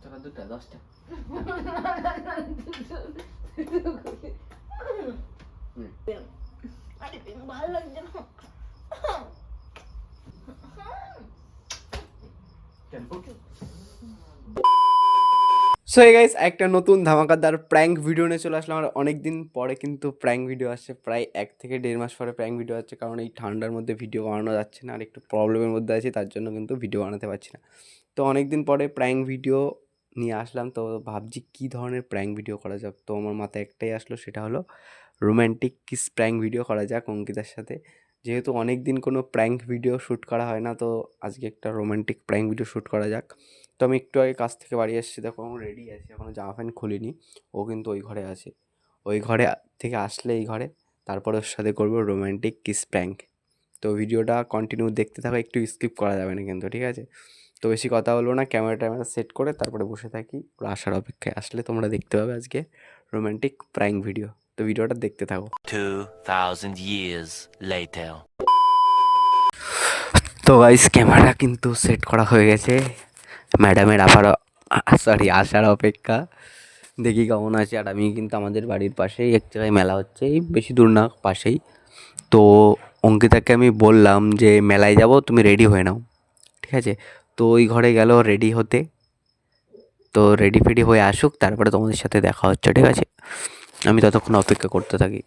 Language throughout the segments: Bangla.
টাকা 2টা 10টা ভালো লাগছে না। সো হে গাইস, একটা নতুন ধামাকাদার প্র্যাঙ্ক ভিডিও নিয়ে চলে আসলাম। আর অনেকদিন পরে কিন্তু প্র্যাঙ্ক ভিডিও আসছে, প্রায় 1 থেকে 1.5 মাস পরে প্র্যাঙ্ক ভিডিও আসছে। কারণ এই ঠান্ডার মধ্যে ভিডিও বানানো যাচ্ছে না, আর একটু প্রবলেমের মধ্যে আছি, তার জন্য কিন্তু ভিডিও বানাতে পারছি না। তো অনেকদিন পরে প্র্যাঙ্ক ভিডিও নিয়ে আসলাম, তো ভাবছি কী ধরনের প্র্যাঙ্ক ভিডিও করা যাক। তো আমার মাথায় একটাই আসলো, সেটা হলো রোম্যান্টিক কিস প্র্যাঙ্ক ভিডিও করা যাক অঙ্কিতার সাথে। যেহেতু অনেক দিন কোনো প্র্যাঙ্ক ভিডিও শ্যুট করা হয় না, তো আজকে একটা রোম্যান্টিক প্র্যাঙ্ক ভিডিও শ্যুট করা যাক। তো আমি একটু আগে কাজ থেকে বাড়ি এসেছি, দেখো আমি রেডি আছি, এখনও জামা প্যান্ট খুলিনি। ও কিন্তু ওই ঘরে আছে, ওই ঘরে থেকে আসলে এই ঘরে, তারপরে ওর সাথে করবো রোম্যান্টিক কিস প্র্যাঙ্ক। তো ভিডিওটা কন্টিনিউ দেখতে থাকো, একটু স্কিপ করা যাবে না কিন্তু, ঠিক আছে? তো বেশি কথা বলবো না, ক্যামেরা ট্যামেরা সেট করে তারপরে বসে থাকি ওরা আসার অপেক্ষায়। আসলে তোমরা দেখতে পাবে আজকে রোম্যান্টিক প্র্যাঙ্ক ভিডিও। তো ভিডিওটা দেখতে থাকো। 2000 years later. তো গাইস, ক্যামেরা কিন্তু সেট করা হয়ে গেছে, ম্যাডামের আসার অপেক্ষা। দেখি কেমন আছে। আর আমি কিন্তু আমাদের বাড়ির পাশেই এক জায়গায় মেলা হচ্ছে, এই বেশি দূর না, পাশেই। তো অঙ্কিতাকে আমি বললাম যে মেলায় যাব, তুমি রেডি হয়ে নাও, ঠিক আছে? তো ওই ঘরে গেল রেডি হতে। তো রেডি ফেডি হয়ে আসুক, তারপরে তোমাদের সাথে দেখা হচ্ছে, ঠিক আছে? আমি ততক্ষণ অপেক্ষা করতে থাকি।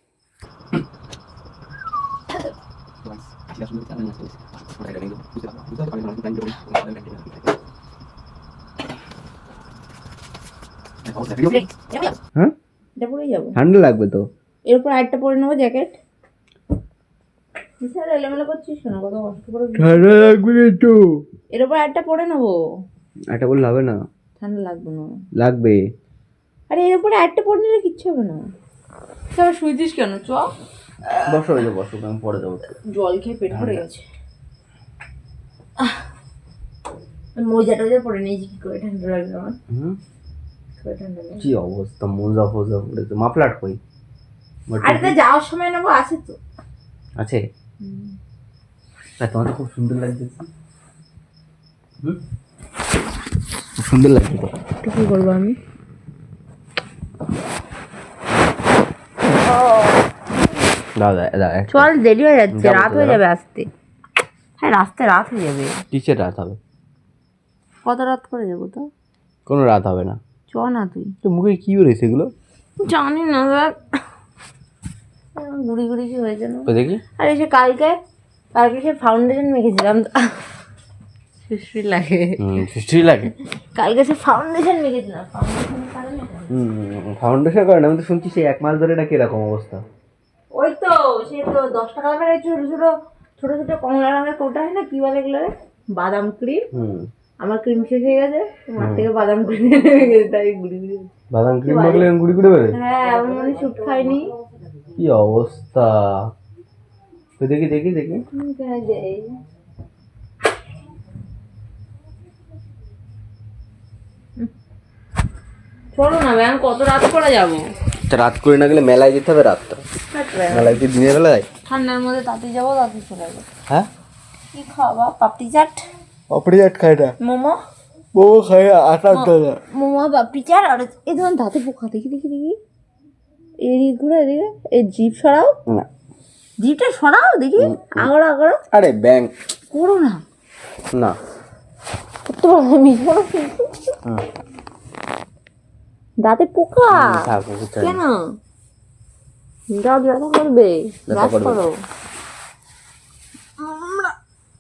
হ্যাঁ, এটা পরেই যাবো। ঠান্ডা লাগবে তো। এরপর আরেকটা পরে নেবো জ্যাকেট। বিশাল এলোমেলো করছিস না, কত কষ্ট করে। ঠান্ডা লাগবে একটু, এর উপর আরেকটা পরে নেবো। একটা বললে হবে না, ঠান্ডা লাগবে না। লাগবে। আরে এর উপরে আরেকটা পরে নিলে কিচ্ছু হবে না। তুই শুয়েছিস কেন? চ বসো, ওই যে বসো, আমি পরে যাবো। জল খেয়ে পেট ভরে গেছে। মোজা টোজা পরে নিয়েছি, কি করে ঠান্ডা লাগবে আমার? ঠান্ডা লাগবে। কি অবস্থা, মোজা ফোজা পড়েছে। মাফলার কই? আরে তা যাওয়ার সময় নেবো, আছে তো। আছে? তোমার তো খুব সুন্দর লাগছে। খুব সুন্দর লাগছে তো। তো কি করবো আমি? দাদা চল, দেরি হয়ে যাচ্ছে, রাত হয়ে যাবে আসতে। হ্যাঁ, রাস্তায় রাত হয়ে যাবে। কিসের রাত হবে? কত রাত করে যাবো তো? কোনো রাত হবে না। চ না তুই। তো মুখে কি বেরোছে এগুলো? জানি না, দেখ গুড়ি গুড়ি কি হয়েছে না? দেখি। আরে সে কালকে সে ফাউন্ডেশন মেখেছিলাম, সুশ্রী লাগে। সুশ্রী লাগে। কালকে সে ফাউন্ডেশন মেখেছিলাম, ফাউন্ডেশন করে না? আমি তো শুনছি সেই 1 মাস ধরে নাকি এরকম অবস্থা। ওই তো সে তো 10 টাকা দামের ছোট ছোট ছোট ছোট কমলা রঙের কোটা হয় না, কি বলে এগুলো, বাদাম ক্রিম। আমার ক্রিম শেষ হয়ে গেছে, তোমার থেকে বাদাম ক্রিম মেখেছে, তাই গুড়ি গুড়ি। বাদাম ক্রিম মাখলে গুড়ি গুড়ি বেরোয়? হ্যাঁ, আমি মানে শুট খাইনি। কি অবস্থা! দেখি দেখি দেখি। চলো না ব্যায়াম, কত রাত করে যাবো? রাত করে না গেলে মেলায় যেতে হবে। রাতটা মেলায় কি দিনের বেলা যায়? ঠান্ডার মধ্যে তাতে যাবো, তাতে চলে যাবো। হ্যাঁ, কি খাওয়া? পাপড়ি চাট, পাপড়ি চাট খাই না, মোমো। মোমো খাই, আটার দাদা। মোমো, পাপড়ি চাট। আর এই ধরুন দাঁতে পোকা, দেখি দেখি দেখি, এদিকে ঘুরে, এদিকে এই জিভ সরাও না, জিভটা সরাও দেখি, আগড়া আগড়া। আরে ব্যাং করো না, না। করতে পারো না, মিশবো না কিন্তু। দাঁতে পোকা কেন? দাও, ব্যথা করবে, ব্রাশ করো।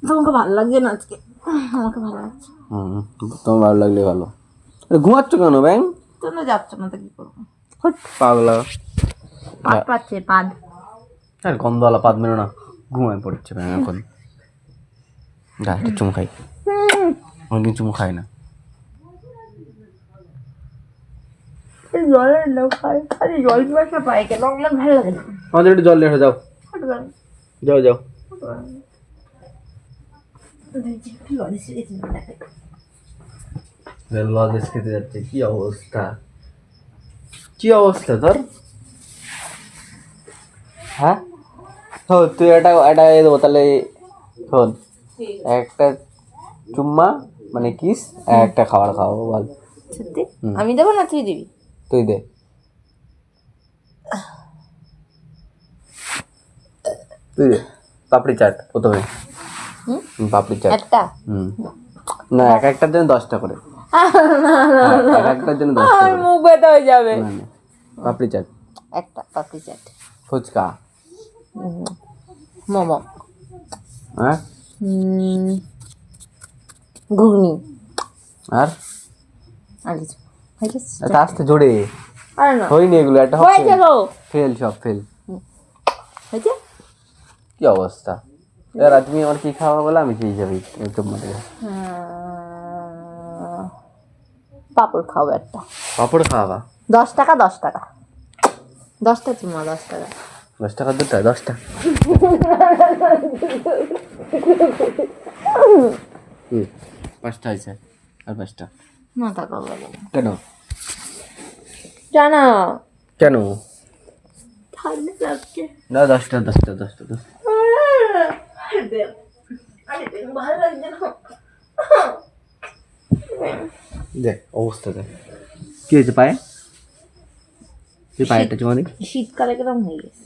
তোমাকে ভালো লাগছে না আজকে? আমাকে ভালো লাগছে। তোমার ভালো লাগলে ভালো। ঘুমাচ্ছ কেন ব্যাং? তোমরা যাচ্ছ না তো কি করবো? পাগলা পাদ পাচ্ছে, পাদ। আর গন্ধওয়ালা পাদ মেরো না, ঘুমায় পড়ছে ব্যাং এখন। যা একটু চুমু খাই, অনেকদিন চুমু খাই না। জলের লোক খাই, খালি জল পিপাসা পাই, কেন ওগুলো ভালো লাগে না। আমাদের একটু জল নিয়ে যাও, যাও যাও। লজেস খেতে যাচ্ছে। কি অবস্থা, কি অবস্থা তোর? হ্যাঁ, তুই এটা দেবো তাহলে। শোন, একটা চুম্মা মানে কিস, একটা খাবার খাওয়াবো, বল। সত্যি আমি দেবো না তুই দিবি? তুই দে। তুই দে পাপড়ি চাট প্রথমে। পাপড়ি চাট একটা না, এক একটার জন্য 10টা করে। এক একটার জন্য 10টা আমার করে। মুখ ব্যথা হয়ে যাবে। না না, পাপড়ি চাট। একটা পাপড়ি চাট, ফুচকা। মোমো, হ্যাঁ ঘুগনি আর আর কিছু হয়ে গেছে? এটা আসতে জোরে আর না হয়নি এগুলো, একটা হয়ে গেল। ফেল, সব ফেল। হয়েছে? কি অবস্থা! এবার তুমি আমার কি খাওয়া বলে আমি সেই যাবি একদম মাঠে। পাপড় খাবো একটা। পাপড় খাওয়া 10 টাকা 10 টাকা 10টা চুমা 10 টাকা 10 টাকা দুটা 10টা। হুম 5টা হয়েছে আর 5টা না টাকা লাগে না কেন? জানা কেন ঠান্ডা লাগছে। না 10টা 10টা 10টা 10টা। ভালো লাগছে না। দেখ অবস্থা দেখ কি হয়েছে পায়ে, তুই পায়েটা চুমা দিই। শীতকালে কেরম হয়ে গেছে,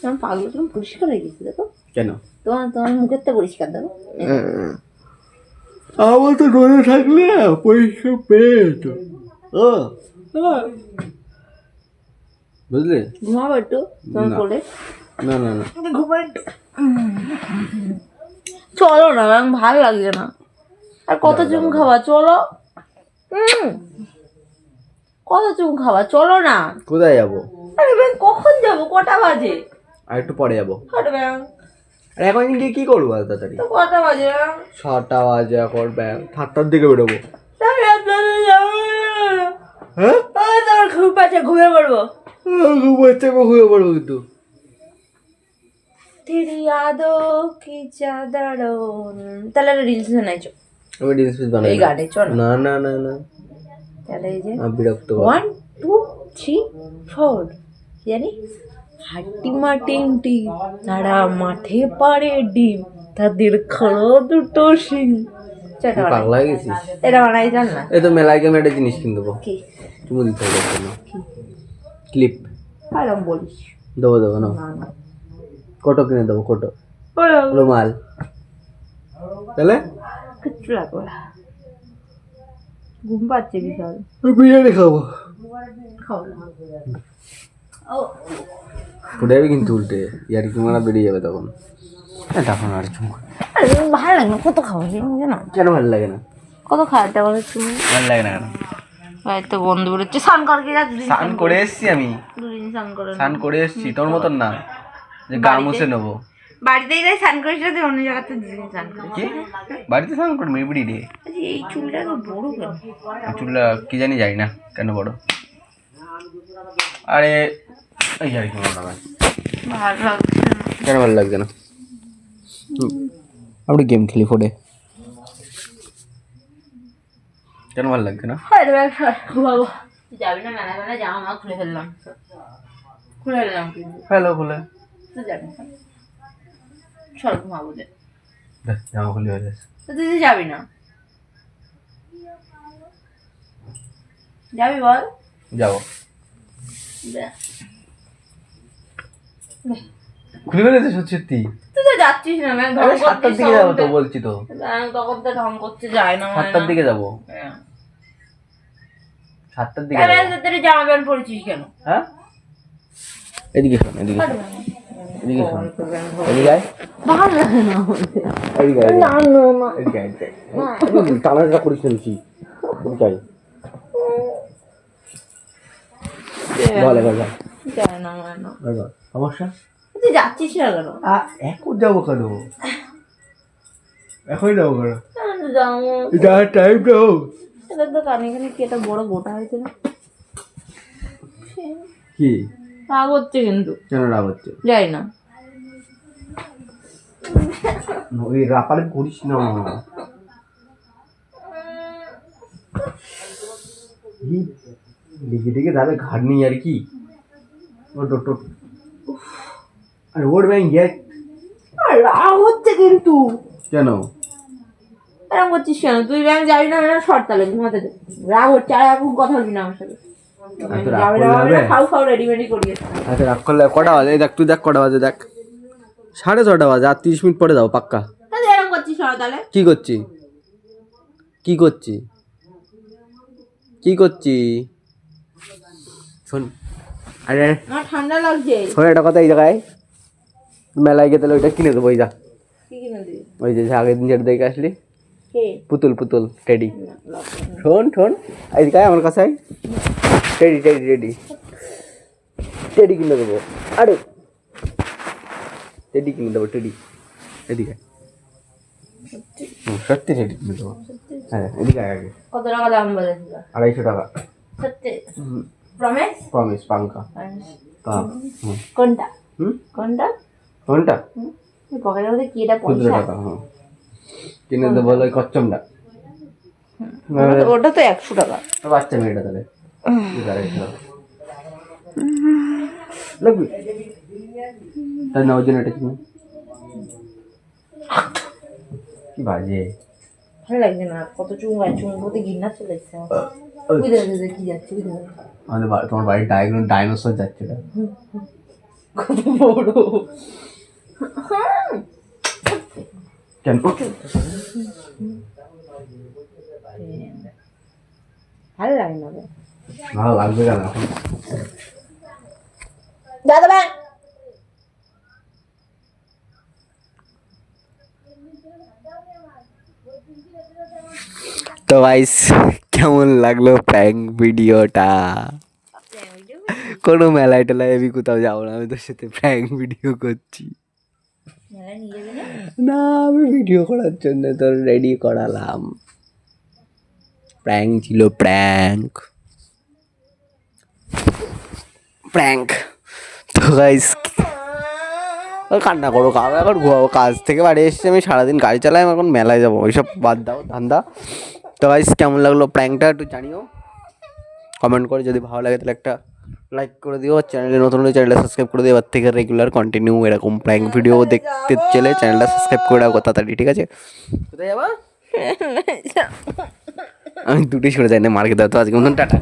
তোমার পাগুলো কেরম পরিষ্কার হয়ে গেছে দেখো। কেন? তোমার মুখের তো পরিষ্কার দেখো। আমার তো রোদে থাকলে পরিষ্কার পেয়ে তো। ও বুঝলি? ঘুমাবো একটু তোমার না। কোলে? না না না ঘুমাই চলো না, আমার ভালো লাগছে না। আর কত চুম খাওয়া, চলো। কত চুম খাওয়া, চলো না। কোথায় যাবো? আরে ব্যাং কখন যাবো, কটা বাজে? আর একটু পরে যাবো। আরে ব্যাং আর এখন গিয়ে কি করবো আর তাড়াতাড়ি? তো কটা বাজে ব্যাং? 6টা বাজে, এখন 7টার দিকে বেরোবো। তাহলে আপনারা যাবো না। হ্যাঁ তোমার ঘুম পাচ্ছে, ঘুমিয়ে পড়বো। ঘুমিয়ে পড়বো কিন্তু। तेरी यादों की चादरों তাহলে রিলস বানাইছো? আমি রিলস বানাই এই গানে চল না না না না তাহলে এই যে আমি বিরক্ত 1 2 3 4 জানি হাট্টি মাটিংটি তারা মাঠে পারে ডিম তাদের খড়ো দুটো শিং। তুই পাগলা হয়ে গেছিস? এটা বানাই জান না? এই তো মেলায় গিয়ে একটা জিনিস কিনতে দেবো, কি চুমু দিতে হবে জন্য। ক্লিপ আরাম বলিস দেবো দেবো না, না না কোটো কিনে দেবো, কোটো ওরা রুমাল। তাহলে কিচ্ছু লাগবে না। ঘুম পাচ্ছে বিশাল। বিরিয়ানি খাবো। খাও না ও ফুটে যাবে কিন্তু উল্টে, ইয়ার কি মারা বেরিয়ে যাবে তখন। তখন আর চুমু আরে ভালো লাগে না, কত খাবো না? কেন ভালো লাগে না? কত খাওয়াতে বলে তুমি? ভালো লাগে না কেন? হয়তো বন্ধু বলেছে স্নান করকে যা, দুদিন স্নান করে এসছি আমি, দুদিন স্নান করে স্নান করে এসছি, তোর মতন না যে গা মুছে নেবো। বাড়িতেই যাই স্নান করিস না, তুই অন্য জায়গাতে দুদিন স্নান করিস। কি বাড়িতে স্নান করবি এভরি ডে? আচ্ছা, এই চুলটা তো বড় কেন? চুলটা কি জানি যাই না কেন বড়। আরে এই আর কি মনে হয় ভালো লাগছে না। কেন ভালো লাগছে না? আমরা গেম খেলি ফোনে, কেন ভালো লাগছে না? আরে বাবা যাবি না? মেলা মেলা জামা মা খুলে ফেললাম, খুলে ফেললাম কিন্তু হ্যালো খুলে তুই যাবি না, চল ঘুমাবো যে। জামা খুলি হয়ে যাচ্ছে। তো তুই যাবি না? যাবি বল? যাবো, যা। খুলে ফেলেছে সত্যি? তুই তো যাচ্ছিস না, ম্যাম ঢং 7টার দিকে যাবো তো বলছি তো, তখন তো ঢং করতে যায় না। 7টার দিকে যাবো, 7টার দিকে যাবো। জামা প্যান্ট পরেছিস কেন? হ্যাঁ এদিকে শোন, এদিকে শোন, এদিকে শোন, এদিকে আয়, ভালো লাগে না এদিকে আয়, না না না এদিকে আয়, টানাটা করিস শুনছি, এদিকে আয়, বল এবার যা, যায় না না সমস্যা? তুই যাচ্ছিস না কেন? এখন যাবো কেন? এখন যাবো কেন? যাবো এটা টাইমটা হোক। এটা তো কানে কানে কি একটা বড় গোটা হয়েছে না? কি রাগ হচ্ছে কিন্তু, কেন রাগ হচ্ছে? যাই না। ওই রাপারে করিস না, লিখে টিকে যাবে ঘাট নেই আর কি। আরে ওর ব্যাংক গ্যাস রাগ হচ্ছে কিন্তু। কেন? এরকম করছিস কেন? তুই ব্যাংক যাবি না মানে শর্ট তাহলে মাথাতে রাগ হচ্ছে, আর এখন কথা বলবি না আমার সাথে। যাবে না হবে না, খাও খাও রেডিমেডি করিয়ে। আচ্ছা রাগ করলে কটা বাজে? এই দেখ তুই দেখ কটা বাজে দেখ, 6:30 বাজে, আর 30 মিনিট পরে যাও পাক্কা। তাহলে এরকম করছিস কেন তাহলে? কি করছি কি করছি কি করছি শোন, আরে আমার ঠান্ডা লাগছে। শোন একটা কথা, এই জায়গায় মেলায় গিয়ে তাহলে ওইটা কিনে দেবো। ওই যা, কি কিনে দিবি? ওই যে আগের দিন যেটা দেখে আসলি, কে? পুতুল পুতুল টেডি। শোন শোন, এইদিকে আয় আমার কাছে আয়। টেডি টেডি টেডি টেডি কিনে দেবো। আরে টেডি কিনে দেবো, টেডি। এদিকে সত্যি টেডি কিনে দেবো। হ্যাঁ এদিকে আয় আগে। কত টাকা দাম বলেছিল? 250 টাকা। সত্যি? প্রমিস? প্রমিস পাঙ্কা। কোনটা? হুম কোনটা? কোনটা? পকেটের মধ্যে কি এটা? 15 পয়সা? টাকা। হ্যাঁ কিনে দেবো ওই কচ্চমটা। ওটা তো 100 টাকা। বাচ্চা মেয়েটা তাহলে লাগবে তাই না, ওই জন্য এটা কিনে। কি বাজে, ভালো লাগছে না, কত চুমগায় চুমকোতে ঘৃণা চলে এসছে আমার। বুঝতে পারছি কি যাচ্ছে, বুঝতে পারছি। আমাদের তোমার বাড়ির ডাইনোসর যাচ্ছে এটা। কত বড়। কেন ভালো লাগে না রে। ভালো লাগবে কেন এখন? দাদা ভাই তো গাইস কেমন লাগলো প্র্যাঙ্ক ভিডিওটা? কোনো মেলায় টেলায় আমি কোথাও যাবো না, আমি তোর সাথে প্র্যাঙ্ক ভিডিও করছি। মেলায় নিয়ে যাবি না? না আমি ভিডিও করার জন্য তোর রেডি করালাম। প্র্যাঙ্ক ছিল, প্র্যাঙ্ক প্র্যাঙ্ক। তো গাইস কান্না করো, আমি এখন ঘুমাবো। কাজ থেকে বাড়ি এসেছি, আমি সারাদিন গাড়ি চালাই, আমি এখন মেলায় যাবো। ওইসব বাদ দাও ধান্দা। তো গাইস কেমন লাগলো প্র্যাঙ্কটা একটু জানিও কমেন্ট করে। যদি ভালো লাগে তাহলে একটা লাইক করে দিও। চ্যানেলে নতুন হলে চ্যানেলটা সাবস্ক্রাইব করে দিও। এবার থেকে রেগুলার কন্টিনিউ এরকম প্র্যাঙ্ক ভিডিও দেখতে চলে চ্যানেলটা সাবস্ক্রাইব করে রাখো তাড়াতাড়ি, ঠিক আছে? কোথায় যাবা? আমি দুটোই সরে যাই না, মার্কে দাও তো আজকে মতন, টাটা।